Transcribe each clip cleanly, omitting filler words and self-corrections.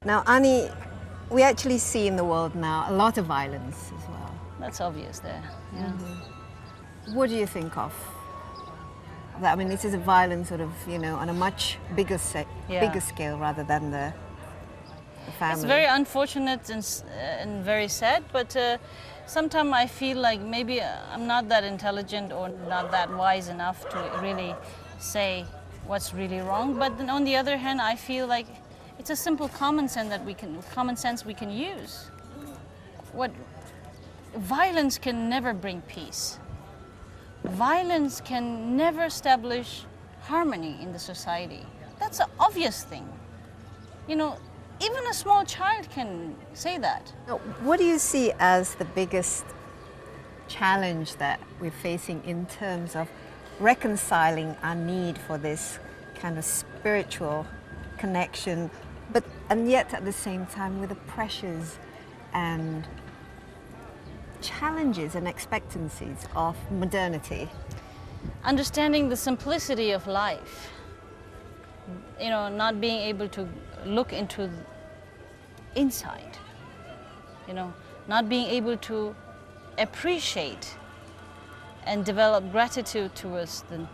Now, Ani, we actually see in the world now a lot of violence as well. That's obvious there. Yeah. What do you think of that? I mean, this is a violence sort of, on a much bigger bigger scale rather than the family. It's very unfortunate and very sad, but sometimes I feel like maybe I'm not that intelligent or not that wise enough to really say what's really wrong. But then on the other hand, I feel like it's a simple common sense we can use. Violence can never bring peace. Violence can never establish harmony in the society. That's an obvious thing. Even a small child can say that. What do you see as the biggest challenge that we're facing in terms of reconciling our need for this kind of spiritual connection, and yet at the same time with the pressures and challenges and expectancies of modernity? Understanding the simplicity of life, not being able to look into inside, not being able to appreciate and develop gratitude towards the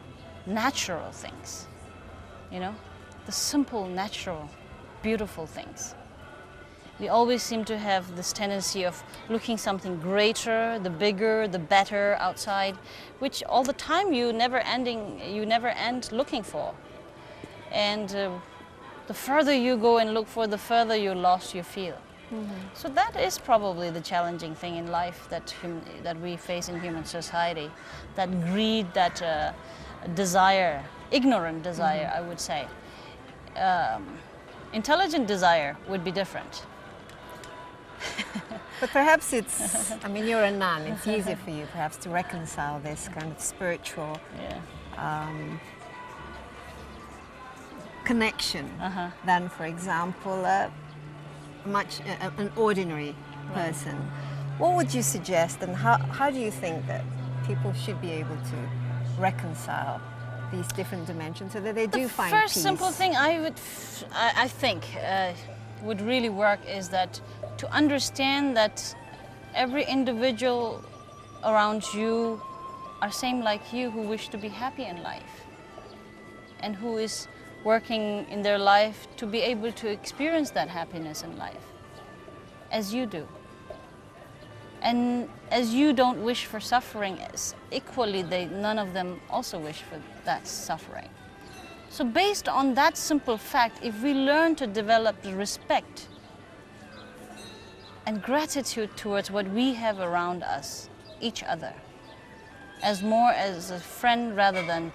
natural things, the simple, natural, beautiful things. We always seem to have this tendency of looking something greater, the bigger, the better outside, which all the time you never end looking for. And the further you go and look for, the further you're lost you feel. So that is probably the challenging thing in life that we face in human society. That greed, that desire, ignorant desire, I would say. Intelligent desire would be different. But perhaps you're a nun, it's easier for you perhaps to reconcile this kind of spiritual connection than, for example, an ordinary person. What would you suggest, and how do you think that people should be able to reconcile these different dimensions so that they do find peace? The first simple thing I think would really work is that to understand that every individual around you are same like you, who wish to be happy in life and who is working in their life to be able to experience that happiness in life as you do. And as you don't wish for suffering, equally none of them also wish for that suffering. So based on that simple fact, if we learn to develop the respect and gratitude towards what we have around us, each other, as more as a friend rather than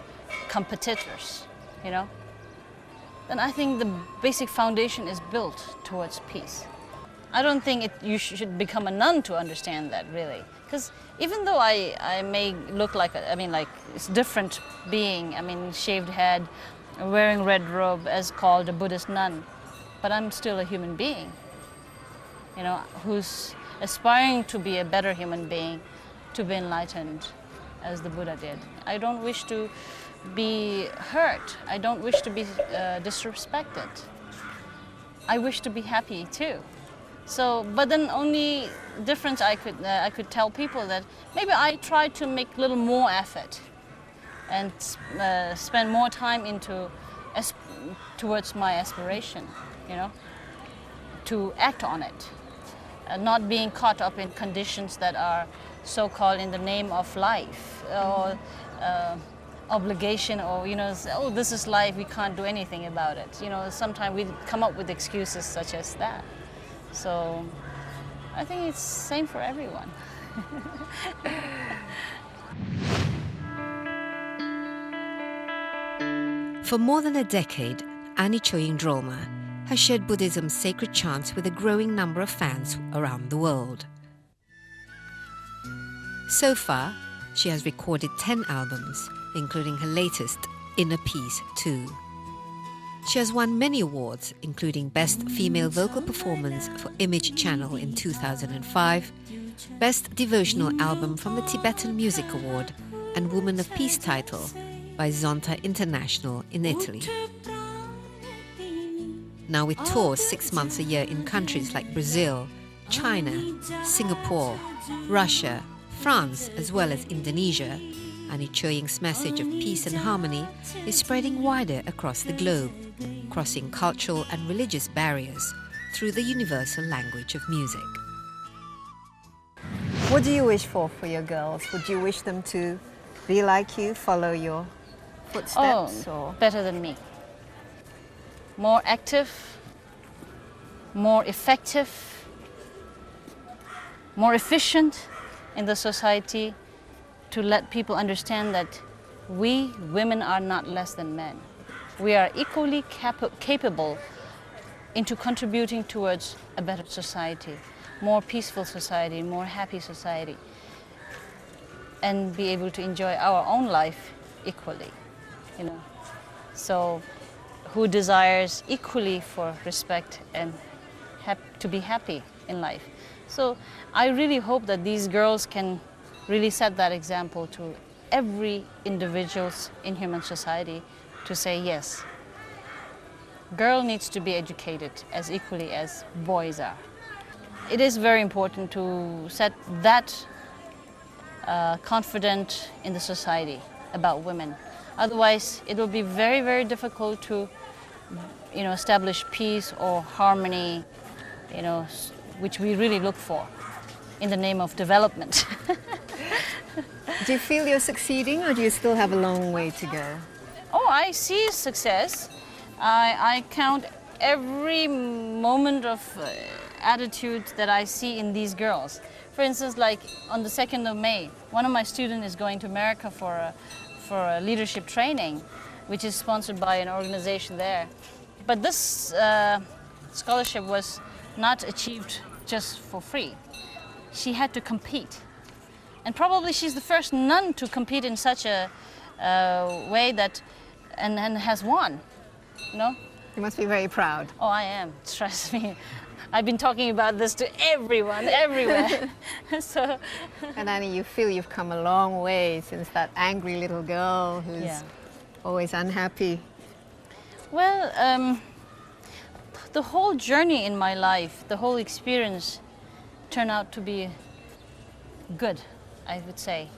competitors, then I think the basic foundation is built towards peace. I don't think you should become a nun to understand that, really. Because even though I may look like it's different being, shaved head, wearing red robe as called a Buddhist nun, but I'm still a human being, who's aspiring to be a better human being, to be enlightened as the Buddha did. I don't wish to be hurt. I don't wish to be disrespected. I wish to be happy too. So, but then only difference I could tell people that maybe I try to make a little more effort and spend more time towards my aspiration, to act on it, not being caught up in conditions that are so-called in the name of life or obligation, or this is life, we can't do anything about it. Sometimes we come up with excuses such as that. So I think it's same for everyone. For more than a decade, Ani Choying Drolma has shared Buddhism's sacred chants with a growing number of fans around the world. So far, she has recorded 10 albums, including her latest, Inner Peace 2. She has won many awards, including Best Female Vocal Performance for Image Channel in 2005, Best Devotional Album from the Tibetan Music Award, and Woman of Peace title by Zonta International in Italy. now with tours 6 months a year in countries like Brazil, China, Singapore, Russia, France, as well as Indonesia, Ani Choying's message of peace and harmony is spreading wider across the globe, crossing cultural and religious barriers through the universal language of music. What do you wish for your girls? Would you wish them to be like you, follow your footsteps? Or Better than me. More active, more effective, more efficient in the society, to let people understand that we women are not less than men. We are equally capable into contributing towards a better society, more peaceful society, more happy society, and be able to enjoy our own life equally, you know. So, who desires equally for respect and to be happy in life. So, I really hope that these girls can really set that example to every individuals in human society, to say yes, girl needs to be educated as equally as boys are. It is very important to set that confidence in the society about women. Otherwise, it will be very, very difficult to, you know, establish peace or harmony, you know, which we really look for in the name of development. do you feel you're succeeding, or do you still have a long way to go? Oh, I see success. I count every moment of attitude that I see in these girls. For instance, like on the 2nd of May, one of my students is going to America for a leadership training, which is sponsored by an organization there. But this scholarship was not achieved just for free. She had to compete. And probably she's the first nun to compete in such a way that, and has won, you know? You must be very proud. Oh, I am, trust me. I've been talking about this to everyone, everywhere. So, And Annie, you feel you've come a long way since that angry little girl who's yeah. always unhappy. Well, the whole journey in my life, the whole experience turned out to be good, I would say.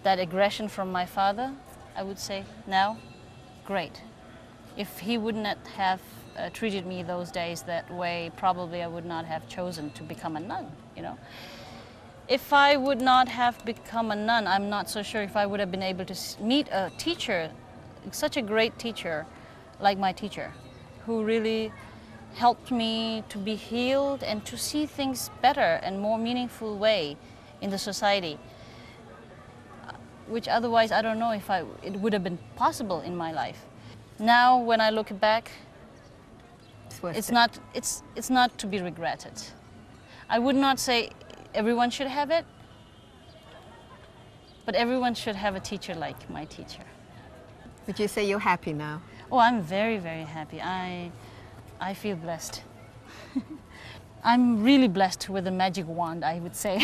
That aggression from my father, I would say now, great. If he would not have treated me those days that way, probably I would not have chosen to become a nun, you know. If I would not have become a nun, I'm not so sure if I would have been able to meet a teacher, such a great teacher like my teacher, who really helped me to be healed and to see things better and more meaningful way in the society, which otherwise I don't know if it would have been possible in my life. Now, when I look back, it's not to be regretted. I would not say everyone should have it, but everyone should have a teacher like my teacher. Would you say you're happy now? Oh, I'm very, very happy. I feel blessed. I'm really blessed with a magic wand, I would say.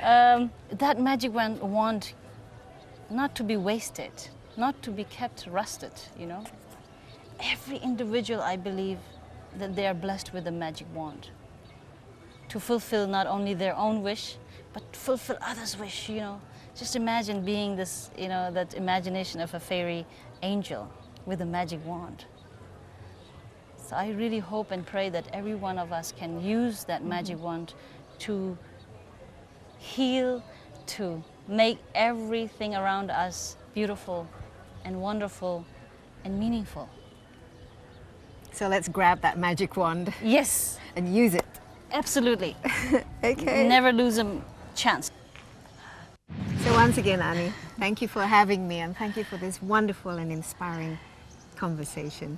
That magic wand, not to be wasted, not to be kept rusted, you know. Every individual, I believe, that they are blessed with a magic wand to fulfill not only their own wish, but fulfill others' wish, you know. Just imagine being this, you know, that imagination of a fairy angel with a magic wand. So I really hope and pray that every one of us can use that magic wand to heal, to make everything around us beautiful and wonderful and meaningful. So let's grab that magic wand. Yes. And use it. Absolutely. Okay. Never lose a chance. So once again, Ani, thank you for having me, and thank you for this wonderful and inspiring conversation.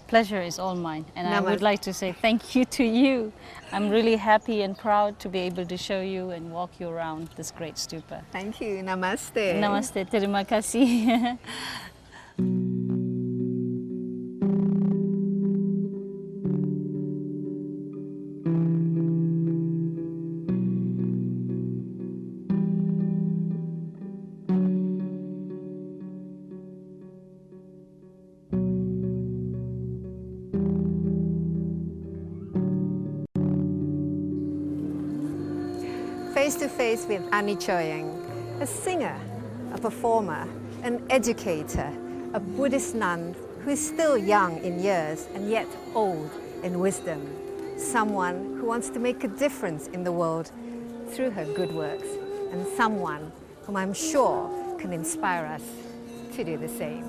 Pleasure is all mine, and I Namaste. would like to say thank you to you. I'm really happy and proud to be able to show you and walk you around this great stupa. Thank you. Namaste. Namaste. Terima kasih. face to face with Ani Choying, a singer, a performer, an educator, a Buddhist nun who is still young in years and yet old in wisdom, someone who wants to make a difference in the world through her good works, and someone whom I'm sure can inspire us to do the same.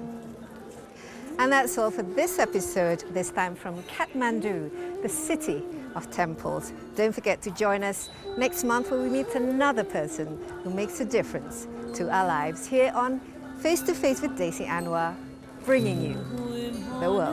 And that's all for this episode, this time from Kathmandu, the city of temples. Don't forget to join us next month when we meet another person who makes a difference to our lives here on Face to Face with Daisy Anwar, bringing you the world.